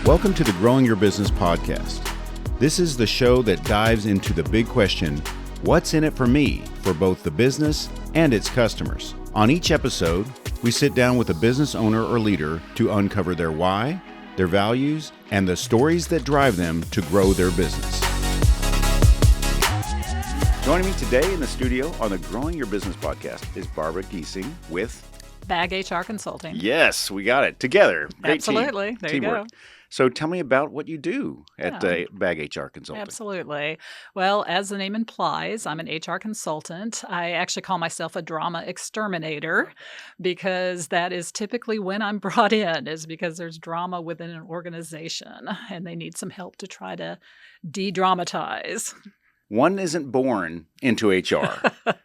Welcome to the Growing Your Business podcast. This is the show that dives into the big question, what's in it for me, for both the business and its customers? On each episode, we sit down with a business owner or leader to uncover their why, their values, and the stories that drive them to grow their business. Joining me today in the studio on the Growing Your Business podcast is Barbara Giesing with Bag HR Consulting. Yes, we got it together. Great Absolutely. team. There Teamwork. you go. So tell me about what you do at Bag HR Consulting. Absolutely. Well, as the name implies, I'm an HR consultant. I actually call myself a drama exterminator because that is typically when I'm brought in, is because there's drama within an organization and they need some help to try to de-dramatize. One isn't born into HR.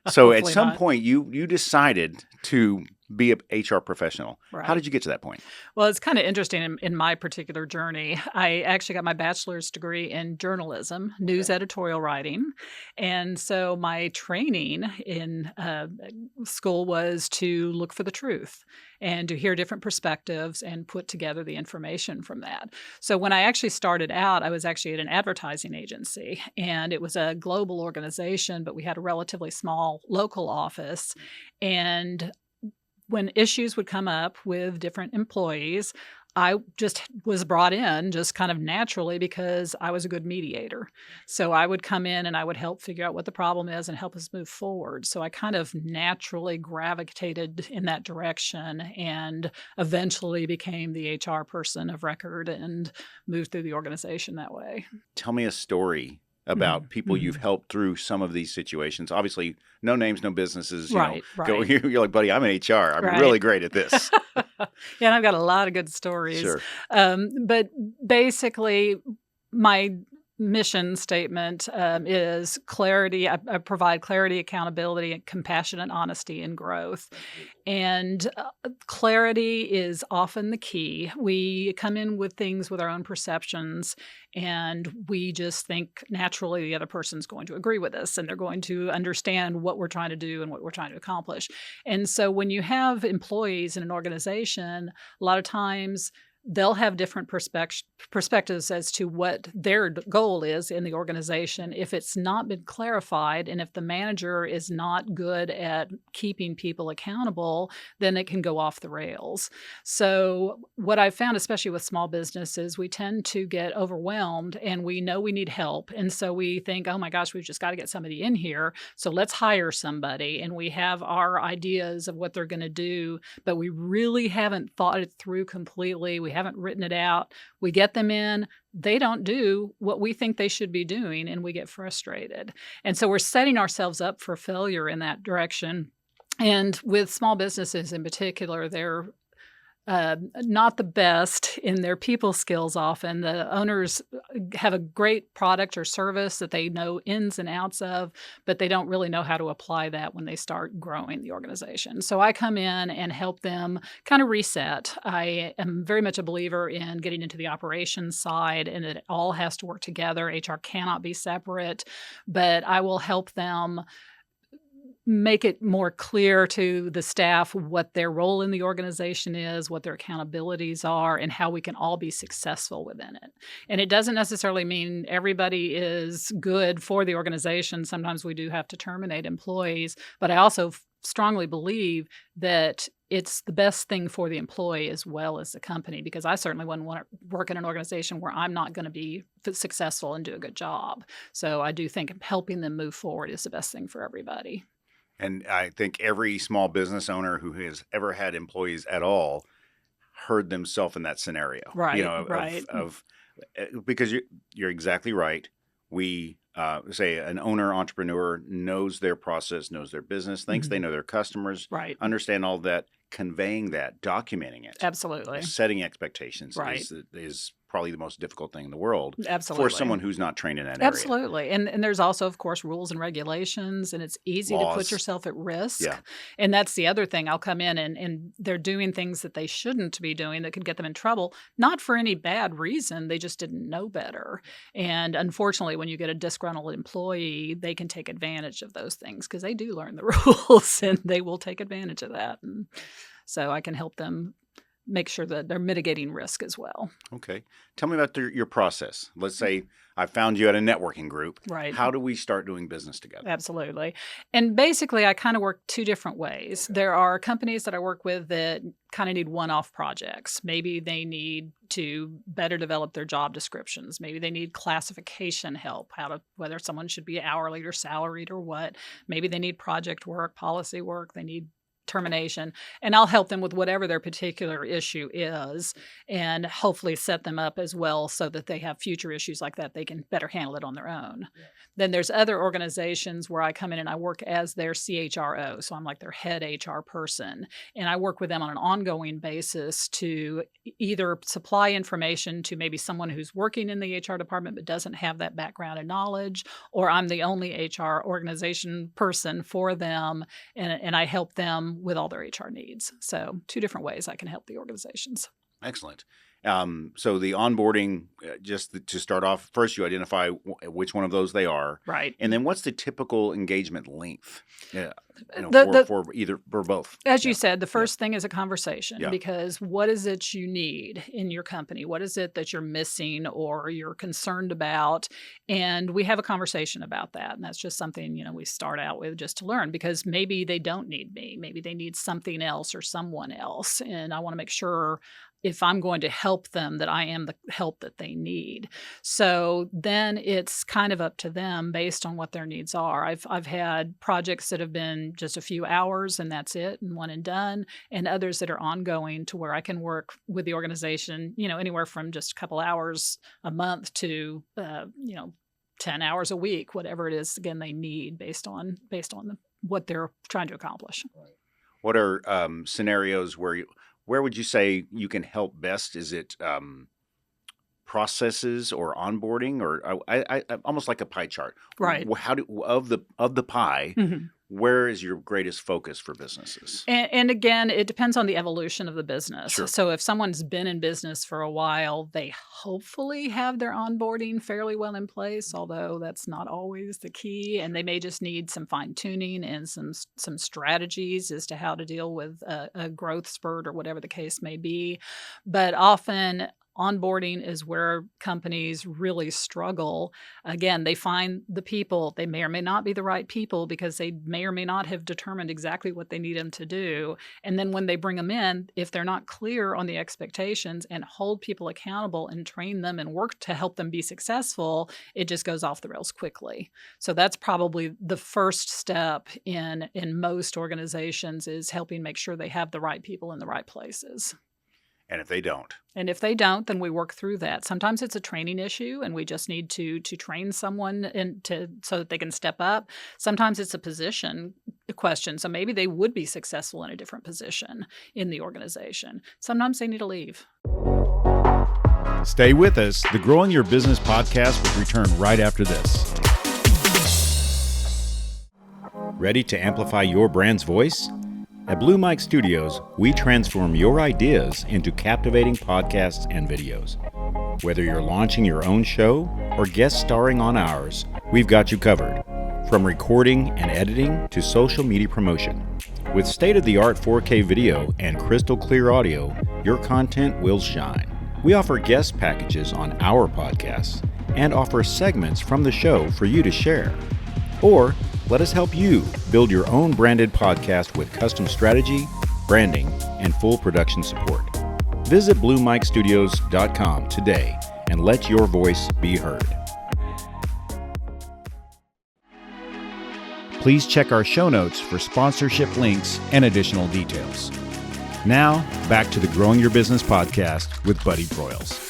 So at some point, you decided to be a HR professional. Right. How did you get to that point? Well, it's kind of interesting in my particular journey. I actually got my bachelor's degree in journalism, news editorial writing. And so my training in school was to look for the truth and to hear different perspectives and put together the information from that. So when I actually started out, I was actually at an advertising agency, and it was a global organization, but we had a relatively small local office. And when issues would come up with different employees, I just was brought in just kind of naturally because I was a good mediator. So I would come in and I would help figure out what the problem is and help us move forward. So I kind of naturally gravitated in that direction and eventually became the HR person of record and moved through the organization that way. Tell me a story about people you've helped through some of these situations. Obviously, no names, no businesses. Right. You're like, buddy, I'm in HR. I'm really great at this. Yeah, and I've got a lot of good stories. Sure. But basically, my mission statement is clarity. I provide clarity, accountability, and compassionate honesty and growth. And clarity is often the key. We come in with things with our own perceptions, and we just think naturally the other person's going to agree with us, and they're going to understand what we're trying to do and what we're trying to accomplish. And so when you have employees in an organization, a lot of times they'll have different perspectives as to what their goal is in the organization. If it's not been clarified and if the manager is not good at keeping people accountable, then it can go off the rails. So what I've found, especially with small businesses, we tend to get overwhelmed and we know we need help. And so we think, oh my gosh, we've just got to get somebody in here. So let's hire somebody. And we have our ideas of what they're going to do, but we really haven't thought it through completely. We haven't written it out. We get them in, they don't do what we think they should be doing, and we get frustrated. And so we're setting ourselves up for failure in that direction. And with small businesses in particular, they're not the best in their people skills often. The owners have a great product or service that they know ins and outs of, but they don't really know how to apply that when they start growing the organization. So I come in and help them kind of reset. I am very much a believer in getting into the operations side, and it all has to work together. HR cannot be separate, but I will help them make it more clear to the staff what their role in the organization is, what their accountabilities are, and how we can all be successful within it. And it doesn't necessarily mean everybody is good for the organization. Sometimes we do have to terminate employees, but I also strongly believe that it's the best thing for the employee as well as the company, because I certainly wouldn't want to work in an organization where I'm not going to be successful and do a good job. So I do think helping them move forward is the best thing for everybody. And I think every small business owner who has ever had employees at all heard themselves in that scenario. Right, Because you're exactly right. We say an owner entrepreneur knows their process, knows their business, thinks they know their customers, understand all that, conveying that, documenting it. Absolutely. Setting expectations is probably the most difficult thing in the world. Absolutely. For someone who's not trained in that area. Absolutely. And there's also, of course, rules and regulations, and it's easy to put yourself at risk. Yeah. And that's the other thing. I'll come in and they're doing things that they shouldn't be doing that could get them in trouble, not for any bad reason. They just didn't know better. And unfortunately, when you get a disgruntled employee, they can take advantage of those things because they do learn the rules and they will take advantage of that. And so I can help them make sure that they're mitigating risk as well. Okay. Tell me about your process. Let's say I found you at a networking group. Right. How do we start doing business together? Absolutely. And basically, I kind of work two different ways. Okay. There are companies that I work with that kind of need one-off projects. Maybe they need to better develop their job descriptions. Maybe they need classification help, whether someone should be hourly or salaried or what. Maybe they need project work, policy work. They need termination, and I'll help them with whatever their particular issue is and hopefully set them up as well so that they have future issues like that. They can better handle it on their own. Yeah. Then there's other organizations where I come in and I work as their CHRO. So I'm like their head HR person. And I work with them on an ongoing basis to either supply information to maybe someone who's working in the HR department but doesn't have that background and knowledge, or I'm the only HR organization person for them, and I help them with all their HR needs. So 2 different ways I can help the organizations. Excellent. So the onboarding, to start off, first you identify which one of those they are. Right. And then what's the typical engagement length for both? As you said, the first thing is a conversation, Yeah. because what is it you need in your company? What is it that you're missing or you're concerned about? And we have a conversation about that. And that's just something, we start out with just to learn, because maybe they don't need me. Maybe they need something else or someone else. And I want to make sure if I'm going to help them that I am the help that they need. So then it's kind of up to them based on what their needs are. I've had projects that have been just a few hours and that's it, and one and done, and others that are ongoing to where I can work with the organization, anywhere from just a couple hours a month to 10 hours a week, whatever it is, again, they need based on what they're trying to accomplish. What are scenarios where would you say you can help best? Is it processes or onboarding, or I almost like a pie chart? Right. Of the pie? Mm-hmm. Where is your greatest focus for businesses? And again, it depends on the evolution of the business. Sure. So if someone's been in business for a while, they hopefully have their onboarding fairly well in place, although that's not always the key. And they may just need some fine tuning and some strategies as to how to deal with a growth spurt or whatever the case may be. But often onboarding is where companies really struggle. Again, they find the people. They may or may not be the right people because they may or may not have determined exactly what they need them to do. And then when they bring them in, if they're not clear on the expectations and hold people accountable and train them and work to help them be successful, it just goes off the rails quickly. So that's probably the first step in most organizations, is helping make sure they have the right people in the right places. And if they don't? Then we work through that. Sometimes it's a training issue, and we just need to train someone so that they can step up. Sometimes it's a position question. So maybe they would be successful in a different position in the organization. Sometimes they need to leave. Stay with us. The Growing Your Business podcast will return right after this. Ready to amplify your brand's voice? At Blue Mike Studios, we transform your ideas into captivating podcasts and videos. Whether you're launching your own show or guest starring on ours, we've got you covered. From recording and editing to social media promotion. With state-of-the-art 4K video and crystal clear audio, your content will shine. We offer guest packages on our podcasts and offer segments from the show for you to share. Or let us help you build your own branded podcast with custom strategy, branding, and full production support. Visit BlueMikeStudios.com today and let your voice be heard. Please check our show notes for sponsorship links and additional details. Now, back to the Growing Your Business podcast with Buddy Broyles.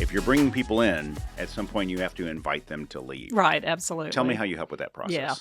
If you're bringing people in, at some point you have to invite them to leave. Right, absolutely. Tell me how you help with that process. Yeah.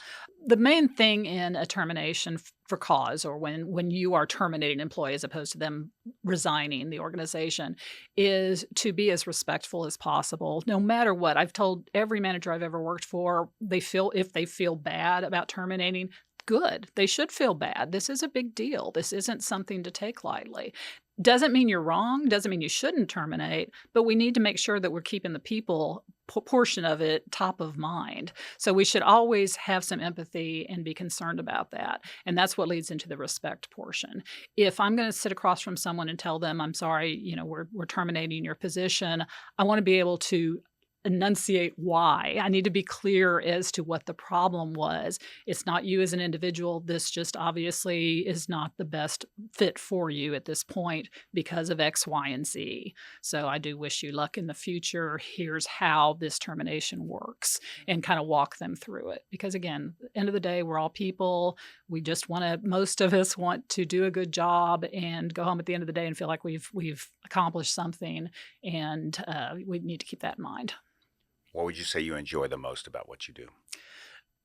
The main thing in a termination for cause, or when you are terminating an employee as opposed to them resigning the organization, is to be as respectful as possible, no matter what. I've told every manager I've ever worked for, if they feel bad about terminating, good. They should feel bad. This is a big deal. This isn't something to take lightly. Doesn't mean you're wrong, doesn't mean you shouldn't terminate, but we need to make sure that we're keeping the people portion of it top of mind. So we should always have some empathy and be concerned about that. And that's what leads into the respect portion. If I'm going to sit across from someone and tell them, I'm sorry, we're terminating your position, I want to be able to enunciate why. I need to be clear as to what the problem was. It's not you as an individual. This just obviously is not the best fit for you at this point because of X, Y, and Z. So I do wish you luck in the future. Here's how this termination works, and kind of walk them through it. Because again, end of the day, we're all people. We just most of us want to do a good job and go home at the end of the day and feel like we've accomplished something. And we need to keep that in mind. What would you say you enjoy the most about what you do?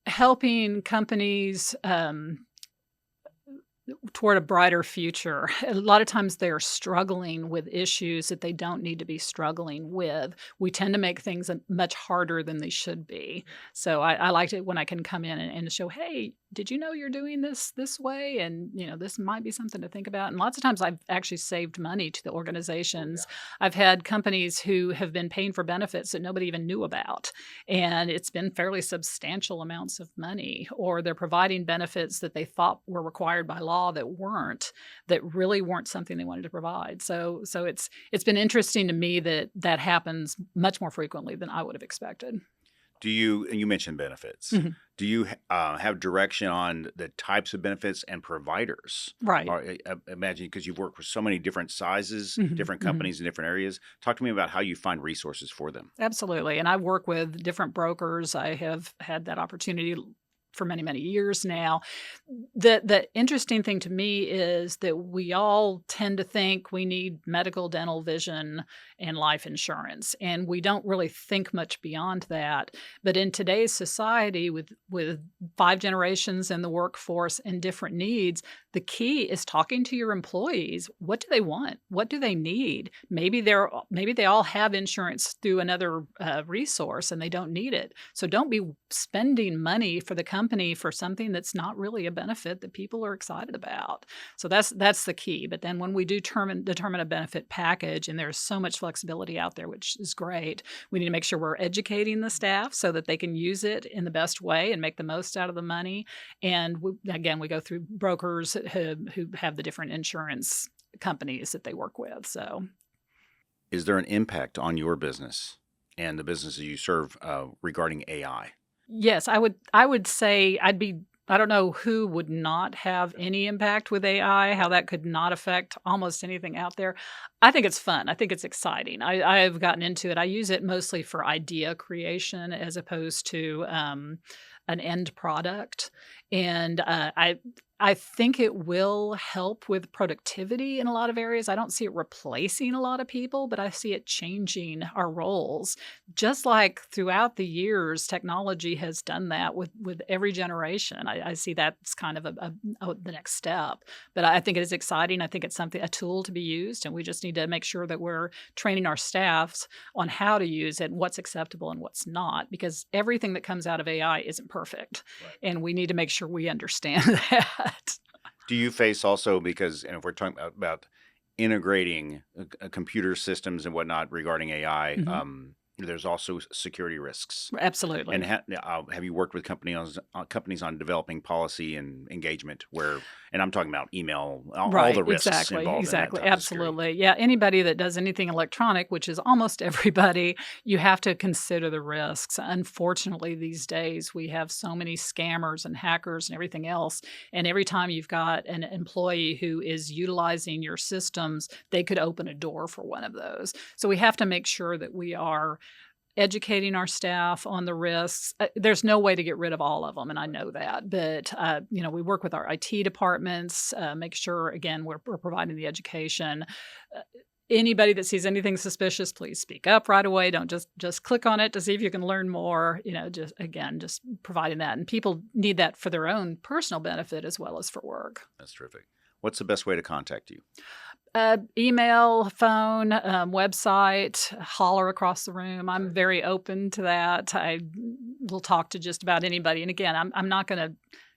Helping companies toward a brighter future. A lot of times they're struggling with issues that they don't need to be struggling with. We tend to make things much harder than they should be. So I like it when I can come in and show, hey, did you know you're doing this way? And, this might be something to think about. And lots of times I've actually saved money to the organizations. I've had companies who have been paying for benefits that nobody even knew about. And it's been fairly substantial amounts of money. Or they're providing benefits that they thought were required by law that really weren't something they wanted to provide. So it's been interesting to me that happens much more frequently than I would have expected. You mentioned benefits. Mm-hmm. Do you have direction on the types of benefits and providers? Right. Or, imagine, because you've worked with so many different sizes, Mm-hmm. different companies in different areas. Talk to me about how you find resources for them. Absolutely. And I work with different brokers. I have had that opportunity for many, many years now. The interesting thing to me is that we all tend to think we need medical, dental, vision, and life insurance. And we don't really think much beyond that. But in today's society, with 5 generations in the workforce and different needs, the key is talking to your employees. What do they want? What do they need? Maybe they all have insurance through another resource and they don't need it. So don't be spending money for the company for something that's not really a benefit that people are excited about. So that's the key. But then when we do determine a benefit package, and there's so much flexibility out there, which is great, we need to make sure we're educating the staff so that they can use it in the best way and make the most out of the money. And we go through brokers who have the different insurance companies that they work with. So, is there an impact on your business and the businesses you serve regarding AI? Yes, I would say I don't know who would not have any impact with AI, how that could not affect almost anything out there. I think it's fun. I think it's exciting. I've gotten into it. I use it mostly for idea creation as opposed to an end product. And I think it will help with productivity in a lot of areas. I don't see it replacing a lot of people, but I see it changing our roles. Just like throughout the years, technology has done that with every generation. I see that's kind of the next step. But I think it is exciting. I think it's a tool to be used, and we just need to make sure that we're training our staffs on how to use it, what's acceptable and what's not, because everything that comes out of AI isn't perfect. Right. And we need to make sure we understand that. Do you face also, because, and if we're talking about integrating computer systems and whatnot regarding AI, Mm-hmm. There's also security risks. Absolutely. And have you worked with companies on developing policy and engagement and I'm talking about email, all the risks involved in that type Absolutely. Yeah. Anybody that does anything electronic, which is almost everybody, you have to consider the risks. Unfortunately, these days we have so many scammers and hackers and everything else. And every time you've got an employee who is utilizing your systems, they could open a door for one of those. So we have to make sure that we are educating our staff on the risks. There's no way to get rid of all of them, and I know that. But we work with our IT departments, make sure, again, we're providing the education. Anybody that sees anything suspicious, please speak up right away. Don't just click on it to see if you can learn more. Just providing that. And people need that for their own personal benefit as well as for work. That's terrific. What's the best way to contact you? Email, phone, website, holler across the room. I'm very open to that. I will talk to just about anybody. And again, I'm not going to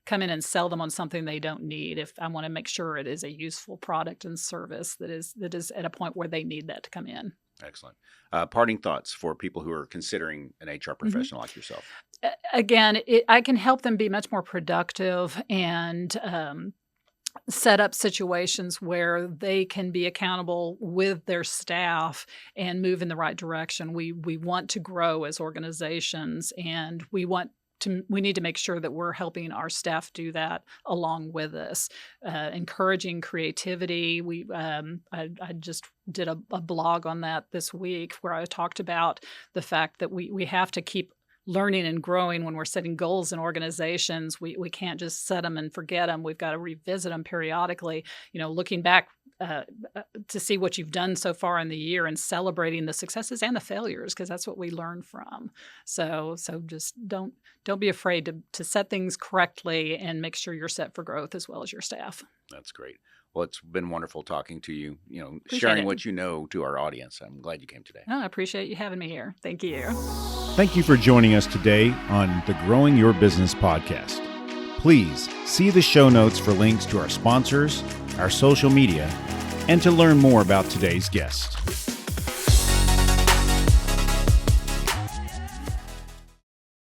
come in and sell them on something they don't need. If I want to make sure it is a useful product and service that is at a point where they need that to come in. Excellent. Parting thoughts for people who are considering an HR professional like yourself. Again, I can help them be much more productive and set up situations where they can be accountable with their staff and move in the right direction. We want to grow as organizations, and we need to make sure that we're helping our staff do that along with us, encouraging creativity. I just did a blog on that this week where I talked about the fact that we have to keep learning and growing when we're setting goals in organizations. We can't just set them and forget them. We've got to revisit them periodically, looking back to see what you've done so far in the year and celebrating the successes and the failures, because that's what we learn from. So just don't be afraid to set things correctly and make sure you're set for growth as well as your staff. That's great. Well, it's been wonderful talking to you, Appreciate sharing it. what you know to our audience. I'm glad you came today. I appreciate you having me here. Thank you. Thank you for joining us today on the Growing Your Business podcast. Please see the show notes for links to our sponsors, our social media, and to learn more about today's guest.